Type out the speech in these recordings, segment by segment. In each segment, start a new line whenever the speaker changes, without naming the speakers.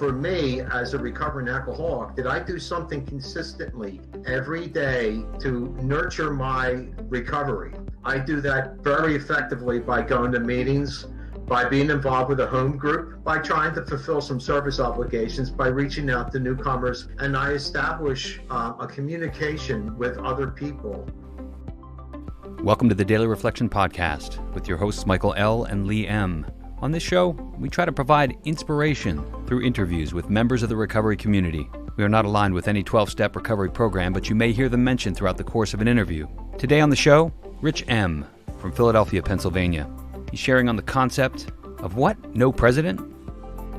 For me, as a recovering alcoholic, did I do something consistently every day to nurture my recovery? I do that very effectively by going to meetings, by being involved with a home group, by trying to fulfill some service obligations, by reaching out to newcomers, and I establish a communication with other people.
Welcome to the Daily Reflection Podcast with your hosts Michael L. and Lee M. On this show, we try to provide inspiration through interviews with members of the recovery community. We are not aligned with any 12-step recovery program, but you may hear them mentioned throughout the course of an interview. Today on the show, Rich M. from Philadelphia, Pennsylvania. He's sharing on the concept of what? No president?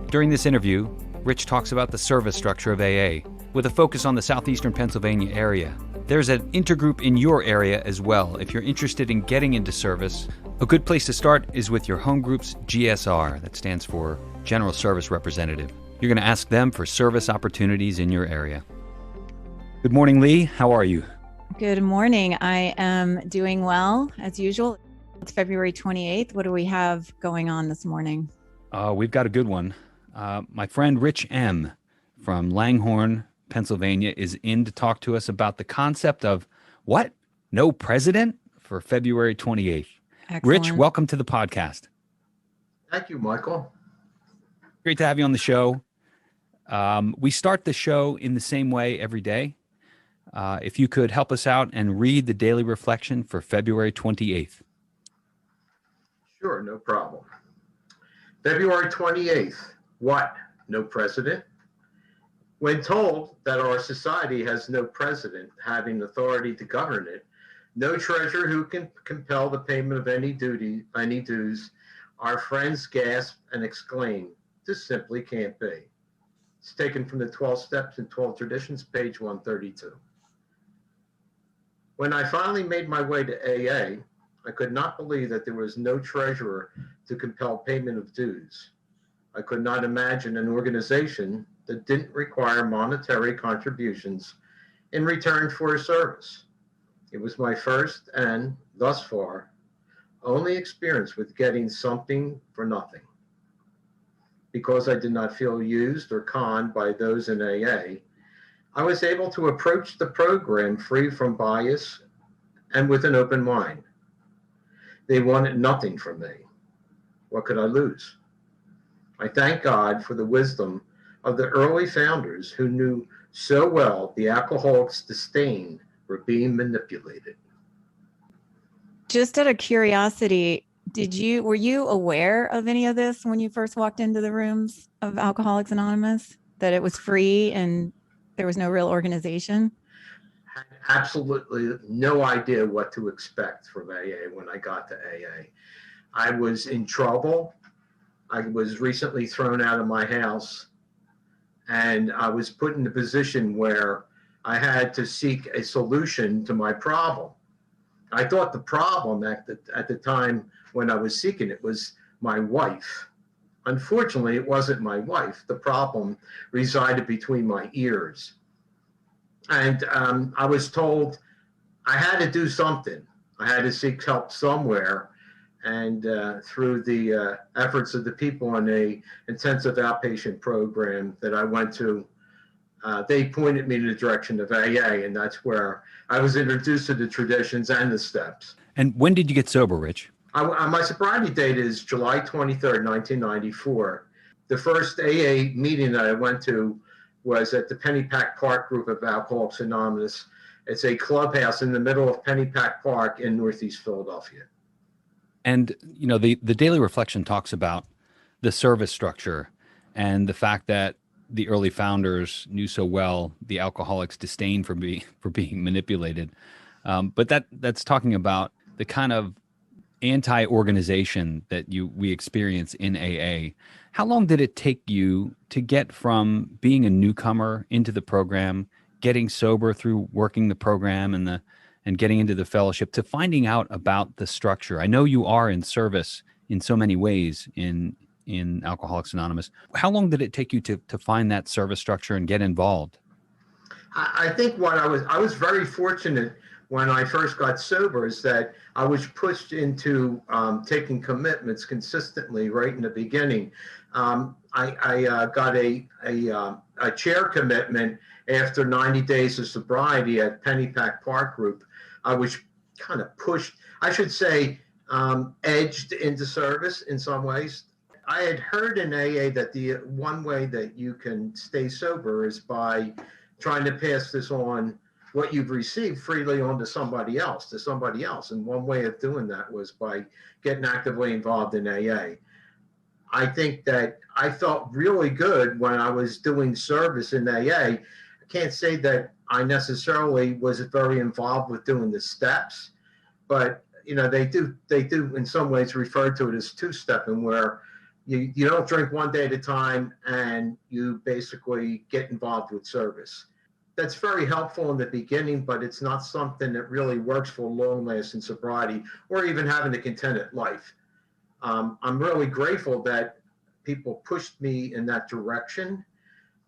During this interview, Rich talks about the service structure of AA, with a focus on the Southeastern Pennsylvania area. There's an intergroup in your area as well. If you're interested in getting into service, a good place to start is with your home group's GSR. That stands for General Service Representative. You're going to ask them for service opportunities in your area. Good morning, Lee. How are you?
Good morning. I am doing well, as usual. It's February 28th. What do we have going on this morning?
We've got a good one. My friend Rich M. from Langhorne, Pennsylvania, is in to talk to us about the concept of what? No president for February 28th.
Excellent.
Rich, welcome to the podcast.
Thank you, Michael.
Great to have you on the show. We start the show in the same way every day. If you could help us out and read the daily reflection for February 28th.
Sure, no problem. February 28th, what? No president? When told that our society has no president having authority to govern it, no treasurer who can compel the payment of any dues, our friends gasp and exclaim, this simply can't be. It's taken from the 12 Steps and 12 Traditions, page 132. When I finally made my way to AA, I could not believe that there was no treasurer to compel payment of dues. I could not imagine an organization that didn't require monetary contributions in return for a service. It was my first and, thus far, only experience with getting something for nothing. Because I did not feel used or conned by those in AA, I was able to approach the program free from bias and with an open mind. They wanted nothing from me. What could I lose? I thank God for the wisdom of the early founders who knew so well the alcoholic's disdain for being manipulated.
Just out of curiosity, were you aware of any of this when you first walked into the rooms of Alcoholics Anonymous, that it was free and there was no real organization?
I had absolutely no idea what to expect from AA when I got to AA. I was in trouble. I was recently thrown out of my house, and I was put in a position where I had to seek a solution to my problem. I thought the problem at the time when I was seeking it was my wife. Unfortunately, it wasn't my wife. The problem resided between my ears. And I was told I had to do something. I had to seek help somewhere. And through the efforts of the people in a intensive outpatient program that I went to, they pointed me in the direction of AA, and that's where I was introduced to the traditions and the steps.
And when did you get sober, Rich?
My sobriety date is July 23rd, 1994. The first AA meeting that I went to was at the Pennypack Park group of Alcoholics Anonymous. It's a clubhouse in the middle of Pennypack Park in Northeast Philadelphia.
And, you know, the daily reflection talks about the service structure and the fact that the early founders knew so well the alcoholics' disdain for being manipulated. But that's talking about the kind of anti-organization that we experience in AA. How long did it take you to get from being a newcomer into the program, getting sober through working the program and getting into the fellowship, to finding out about the structure? I know you are in service in so many ways in Alcoholics Anonymous. How long did it take you to find that service structure and get involved?
I think I was very fortunate when I first got sober is that I was pushed into taking commitments consistently right in the beginning. I got a chair commitment after 90 days of sobriety at Pennypack Park Group. I was kind of pushed, I should say, edged into service in some ways. I had heard in AA that the one way that you can stay sober is by trying to pass this on, what you've received, freely on to somebody else. And one way of doing that was by getting actively involved in AA. I think that I felt really good when I was doing service in AA. I can't say that I necessarily was very involved with doing the steps, but they do in some ways refer to it as two-stepping, where you don't drink one day at a time and you basically get involved with service. That's very helpful in the beginning, but it's not something that really works for long-lasting sobriety or even having a contented life. I'm really grateful that people pushed me in that direction,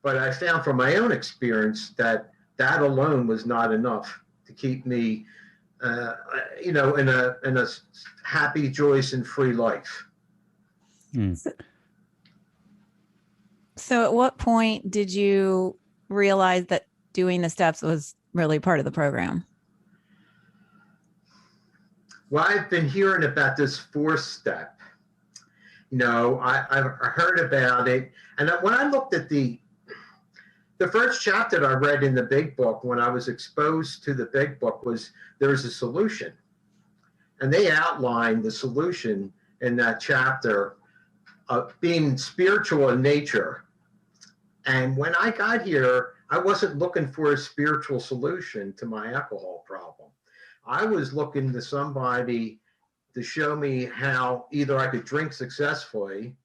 but I found from my own experience that alone was not enough to keep me, in a happy, joyous, and free life.
So at what point did you realize that doing the steps was really part of the program?
Well, I've been hearing about this 4th step. I've heard about it. And when I looked at the first chapter that I read in the big book, when I was exposed to the big book, was there's a solution. And they outlined the solution in that chapter of being spiritual in nature. And when I got here, I wasn't looking for a spiritual solution to my alcohol problem. I was looking to somebody to show me how either I could drink successfully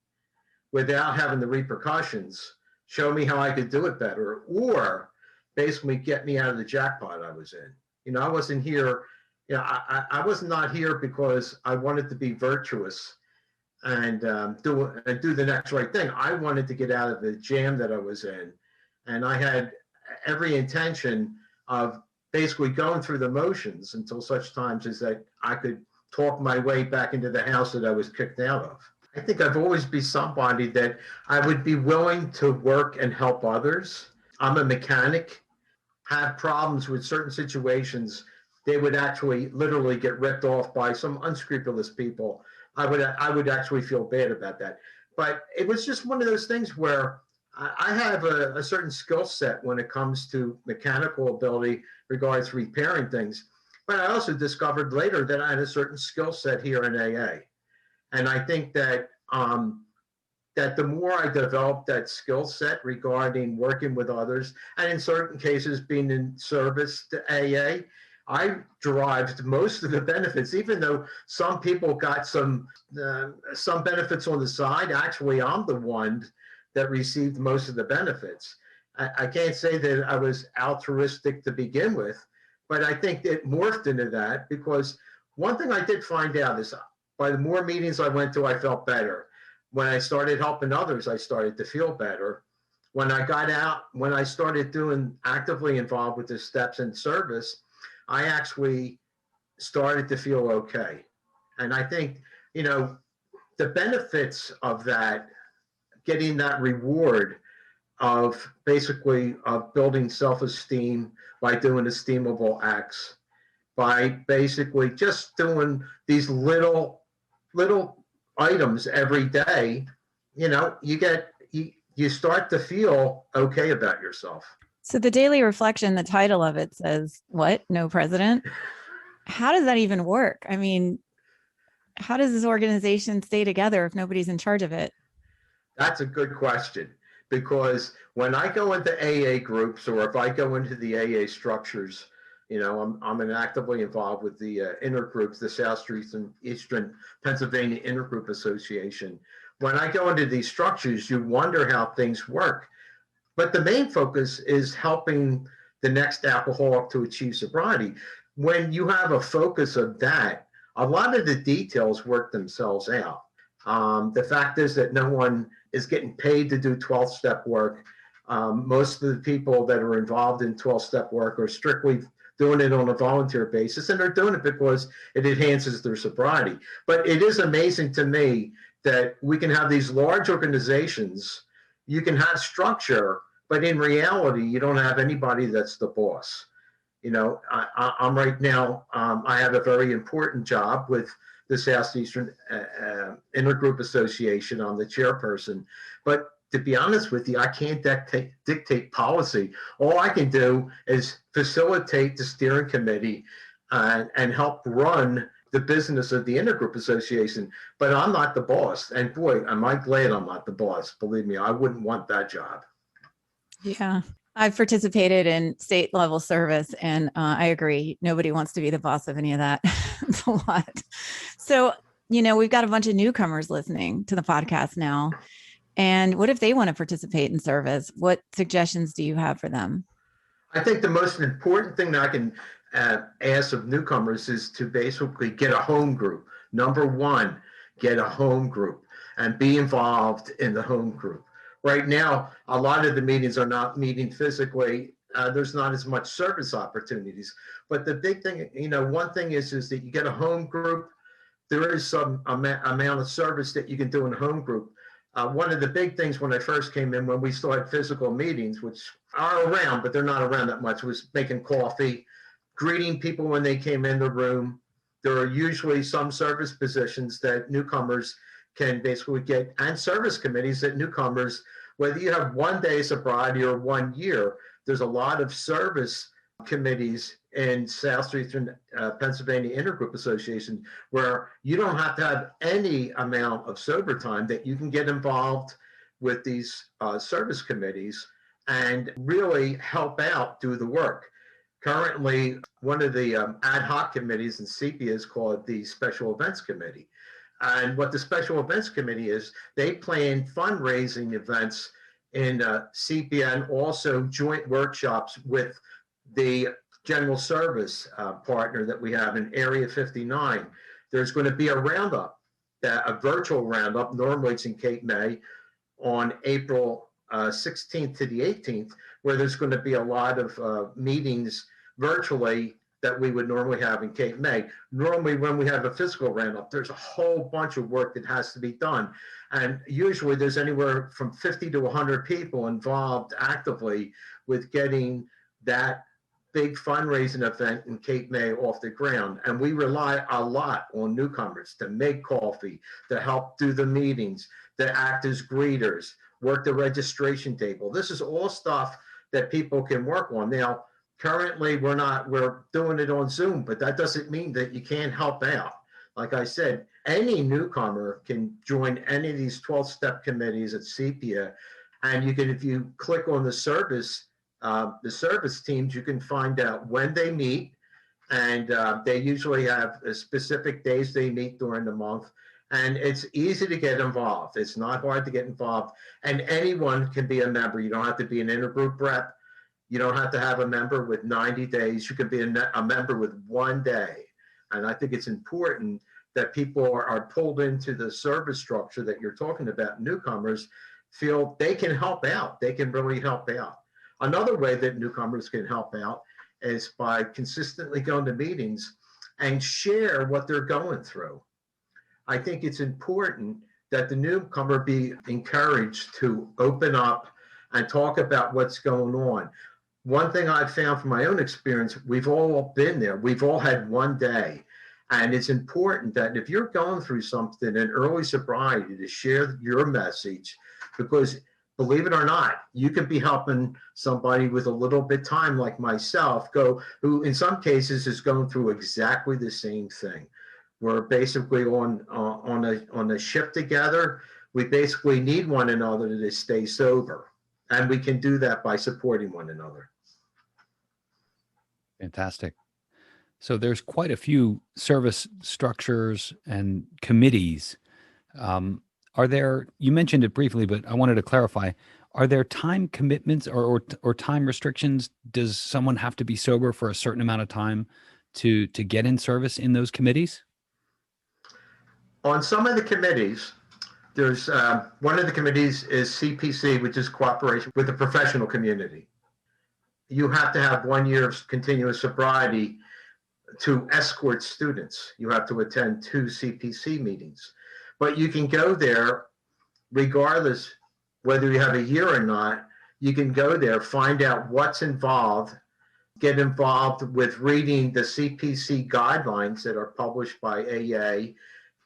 without having the repercussions, show me how I could do it better, or basically get me out of the jackpot I was in. I wasn't here, I was not here because I wanted to be virtuous and do the next right thing. I wanted to get out of the jam that I was in. And I had every intention of basically going through the motions until such times as that I could talk my way back into the house that I was kicked out of. I think I've always been somebody that I would be willing to work and help others. I'm a mechanic, have problems with certain situations. They would actually literally get ripped off by some unscrupulous people. I would actually feel bad about that. But it was just one of those things where I have a certain skill set when it comes to mechanical ability regards repairing things. But I also discovered later that I had a certain skill set here in AA. And I think that that the more I developed that skill set regarding working with others, and in certain cases being in service to AA, I derived most of the benefits. Even though some people got some benefits on the side, actually I'm the one that received most of the benefits. I can't say that I was altruistic to begin with, but I think it morphed into that, because one thing I did find out is by the more meetings I went to, I felt better. When I started helping others, I started to feel better. When I got out, when I started doing actively involved with the steps and service, I actually started to feel okay. And I think, the benefits of that, getting that reward of basically of building self-esteem by doing esteemable acts, by basically just doing these little items every day, you start to feel okay about yourself.
So the daily reflection, the title of it says, what? No president? How does that even work? I mean, how does this organization stay together if nobody's in charge of it?
That's a good question, because when I go into AA groups, or if I go into the AA structures, I'm actively involved with the intergroups, the Southeastern Pennsylvania Intergroup Association. When I go into these structures, you wonder how things work. But the main focus is helping the next alcoholic to achieve sobriety. When you have a focus of that, a lot of the details work themselves out. The fact is that no one is getting paid to do 12-step work. Most of the people that are involved in 12-step work are strictly doing it on a volunteer basis, and they're doing it because it enhances their sobriety. But it is amazing to me that we can have these large organizations, you can have structure, but in reality, you don't have anybody that's the boss. I'm right now, I have a very important job with the Southeastern Intergroup Association. I'm the chairperson. But to be honest with you, I can't dictate policy. All I can do is facilitate the steering committee and help run the business of the Intergroup Association. But I'm not the boss. And boy, am I glad I'm not the boss. Believe me, I wouldn't want that job.
Yeah. I've participated in state level service, and I agree. Nobody wants to be the boss of any of that. It's a lot. So, we've got a bunch of newcomers listening to the podcast now. And what if they want to participate in service? What suggestions do you have for them?
I think the most important thing that I can ask of newcomers is to basically get a home group. Number one, get a home group and be involved in the home group. Right now, a lot of the meetings are not meeting physically. There's not as much service opportunities. But the big thing, one thing is that you get a home group. There is some amount of service that you can do in a home group. One of the big things when I first came in, when we still had physical meetings, which are around, but they're not around that much, was making coffee, greeting people when they came in the room. There are usually some service positions that newcomers can basically get, and service committees that newcomers, whether you have 1 day sobriety or 1 year, there's a lot of service committees in Southeastern Pennsylvania Intergroup Association where you don't have to have any amount of sober time, that you can get involved with these service committees and really help out, do the work. Currently, one of the ad hoc committees in SEPIA is called the Special Events Committee. And what the Special Events Committee is, they plan fundraising events in SEPIA and also joint workshops with the general service partner that we have in Area 59. There's going to be a roundup, a virtual roundup, normally it's in Cape May, on April 16th to the 18th, where there's going to be a lot of meetings virtually that we would normally have in Cape May. Normally when we have a physical roundup, there's a whole bunch of work that has to be done. And usually there's anywhere from 50 to 100 people involved actively with getting that big fundraising event in Cape May off the ground. And we rely a lot on newcomers to make coffee, to help do the meetings, to act as greeters, work the registration table. This is all stuff that people can work on. Now, currently, we're doing it on Zoom, but that doesn't mean that you can't help out. Like I said, any newcomer can join any of these 12-step committees at SEPIA. And you can, if you click on the service teams, you can find out when they meet. And they usually have specific days they meet during the month. And it's easy to get involved. It's not hard to get involved. And anyone can be a member. You don't have to be an intergroup rep. You don't have to have a member with 90 days. You can be a member with 1 day. And I think it's important that people are pulled into the service structure that you're talking about. Newcomers feel they can help out. They can really help out. Another way that newcomers can help out is by consistently going to meetings and share what they're going through. I think it's important that the newcomer be encouraged to open up and talk about what's going on. One thing I've found from my own experience, we've all been there. We've all had 1 day. And it's important that if you're going through something in early sobriety, to share your message, because believe it or not, you can be helping somebody with a little bit time like myself, who in some cases is going through exactly the same thing. We're basically on a ship together. We basically need one another to stay sober. And we can do that by supporting one another.
Fantastic. So there's quite a few service structures and committees. Are there, you mentioned it briefly, but I wanted to clarify, are there time commitments or time restrictions? Does someone have to be sober for a certain amount of time to get in service in those committees?
On some of the committees, there's one of the committees is CPC, which is cooperation with the professional community. you have to have 1 year of continuous sobriety to escort students. You have to attend 2 CPC meetings. But you can go there regardless whether you have a year or not. You can go there, find out what's involved, get involved with reading the CPC guidelines that are published by AA,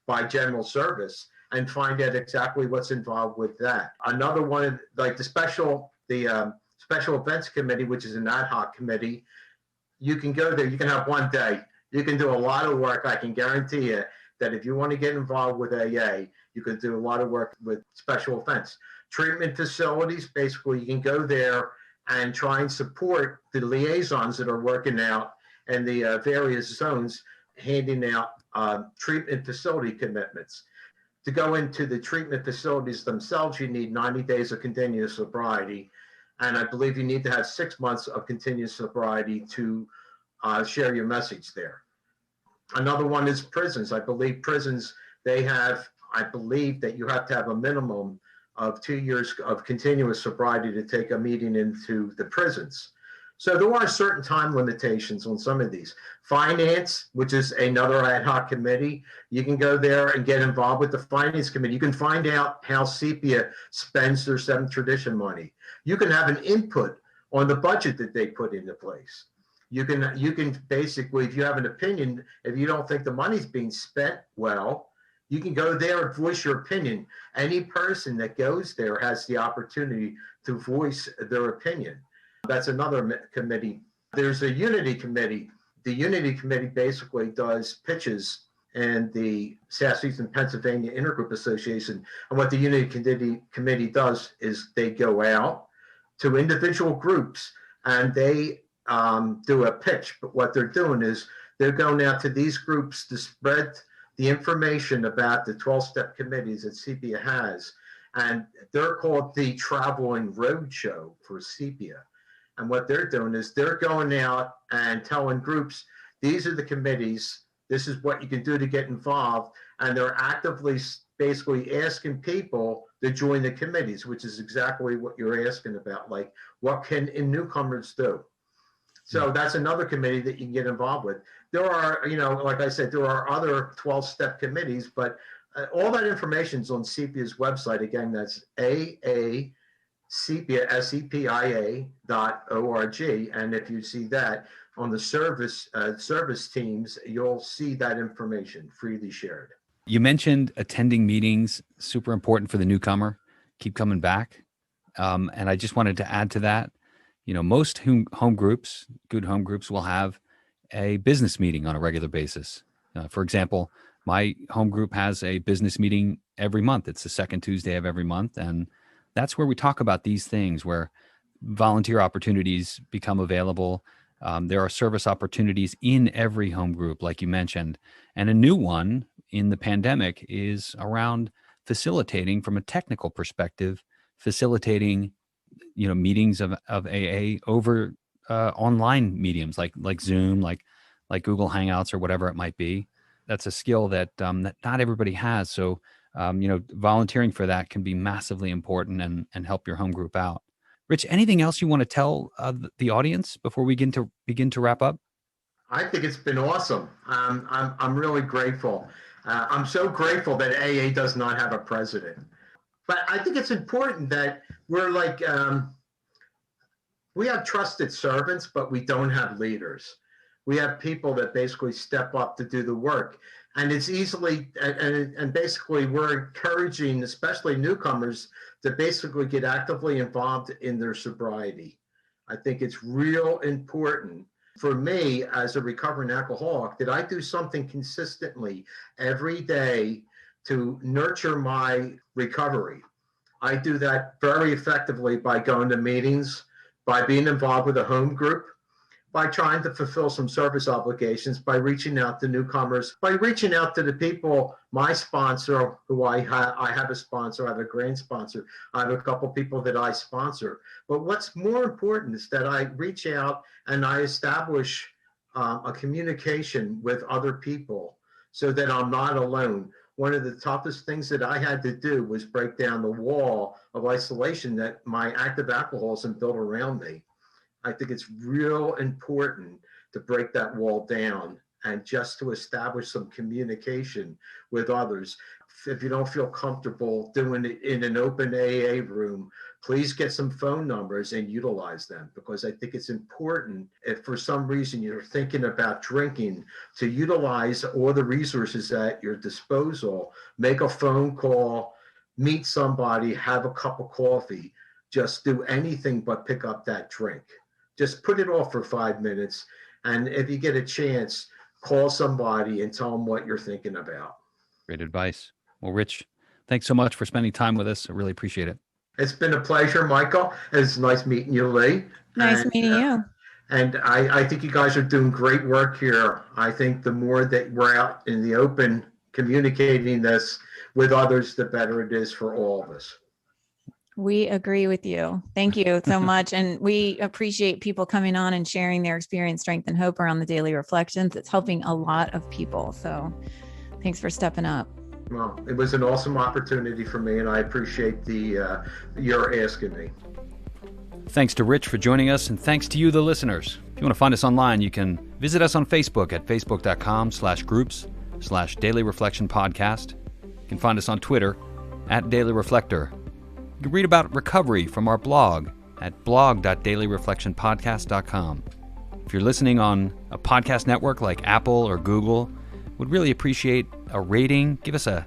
by General Service, and find out exactly what's involved with that. Another one, like the Special Events Committee, which is an ad hoc committee, you can go there, you can have 1 day. You can do a lot of work. I can guarantee you that if you want to get involved with AA, you can do a lot of work with special events. Treatment facilities, basically, you can go there and try and support the liaisons that are working out in the various zones, handing out treatment facility commitments. To go into the treatment facilities themselves, you need 90 days of continuous sobriety. And I believe you need to have 6 months of continuous sobriety to share your message there. Another one is prisons. I believe prisons, I believe that you have to have a minimum of 2 years of continuous sobriety to take a meeting into the prisons. So there are certain time limitations on some of these. Finance, which is another ad hoc committee, you can go there and get involved with the finance committee. You can find out how SEPIA spends their 7th tradition money. You can have an input on the budget that they put into place. You can basically, if you have an opinion, if you don't think the money's being spent well, you can go there and voice your opinion. Any person that goes there has the opportunity to voice their opinion. That's another committee. There's a unity committee. The unity committee basically does pitches in the Southeastern Pennsylvania Intergroup Association. And what the unity committee does is they go out to individual groups and they do a pitch. But what they're doing is they're going out to these groups to spread the information about the 12-step committees that SEPIA has. And they're called the Traveling Roadshow for SEPIA. And what they're doing is they're going out and telling groups, these are the committees, this is what you can do to get involved. And they're actively basically asking people to join the committees, which is exactly what you're asking about. Like, what can newcomers do? So that's another committee that you can get involved with. There are, like I said, there are other 12-step committees, but all that information is on SEPIA's website. Again, that's AASEPIA, SEPIA.org. And if you see that on the service teams, you'll see that information freely shared.
You mentioned attending meetings, super important for the newcomer. Keep coming back. And I just wanted to add to that. Most home groups, good home groups, will have a business meeting on a regular basis. For example, my home group has a business meeting every month. It's the second Tuesday of every month. And that's where we talk about these things, where volunteer opportunities become available. There are service opportunities in every home group, like you mentioned. And a new one in the pandemic is around facilitating, from a technical perspective, facilitating meetings of AA over online mediums like Zoom, like Google Hangouts or whatever it might be. That's a skill that not everybody has. So volunteering for that can be massively important and help your home group out. Rich, anything else you want to tell the audience before we begin to wrap up?
I think it's been awesome. I'm really grateful. I'm so grateful that AA does not have a president. But I think it's important that we're like, we have trusted servants, but we don't have leaders. We have people that basically step up to do the work. And it's easily, and basically we're encouraging, especially newcomers, to basically get actively involved in their sobriety. I think it's real important for me as a recovering alcoholic that I do something consistently every day to nurture my recovery. I do that very effectively by going to meetings, by being involved with a home group, by trying to fulfill some service obligations, by reaching out to newcomers, by reaching out to the people, my sponsor, who I have a sponsor, I have a grand sponsor, I have a couple people that I sponsor. But what's more important is that I reach out and I establish a communication with other people so that I'm not alone. One of the toughest things that I had to do was break down the wall of isolation that my active alcoholism built around me. I think it's real important to break that wall down and just to establish some communication with others. If you don't feel comfortable doing it in an open AA room, please get some phone numbers and utilize them, because I think it's important, if for some reason you're thinking about drinking, to utilize all the resources at your disposal. Make a phone call, meet somebody, have a cup of coffee. Just do anything but pick up that drink. Just put it off for 5 minutes. And if you get a chance, call somebody and tell them what you're thinking about.
Great advice. Well, Rich, thanks so much for spending time with us. I really appreciate it.
It's been a pleasure, Michael. It's nice meeting you, Lee.
Nice meeting you.
And I think you guys are doing great work here. I think the more that we're out in the open communicating this with others, the better it is for all of us.
We agree with you. Thank you so much. And we appreciate people coming on and sharing their experience, strength, and hope around the daily reflections. It's helping a lot of people. So thanks for stepping up.
Well, it was an awesome opportunity for me, and I appreciate your asking me.
Thanks to Rich for joining us, and thanks to you, the listeners. If you want to find us online, you can visit us on Facebook at facebook.com/groups/Daily Reflection Podcast. You can find us on Twitter at Daily Reflector. You can read about recovery from our blog at blog.dailyreflectionpodcast.com. If you're listening on a podcast network like Apple or Google, would really appreciate a rating. Give us a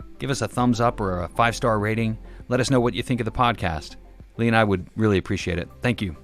thumbs up or a 5-star rating. Let us know what you think of the podcast. Lee and I would really appreciate it. Thank you.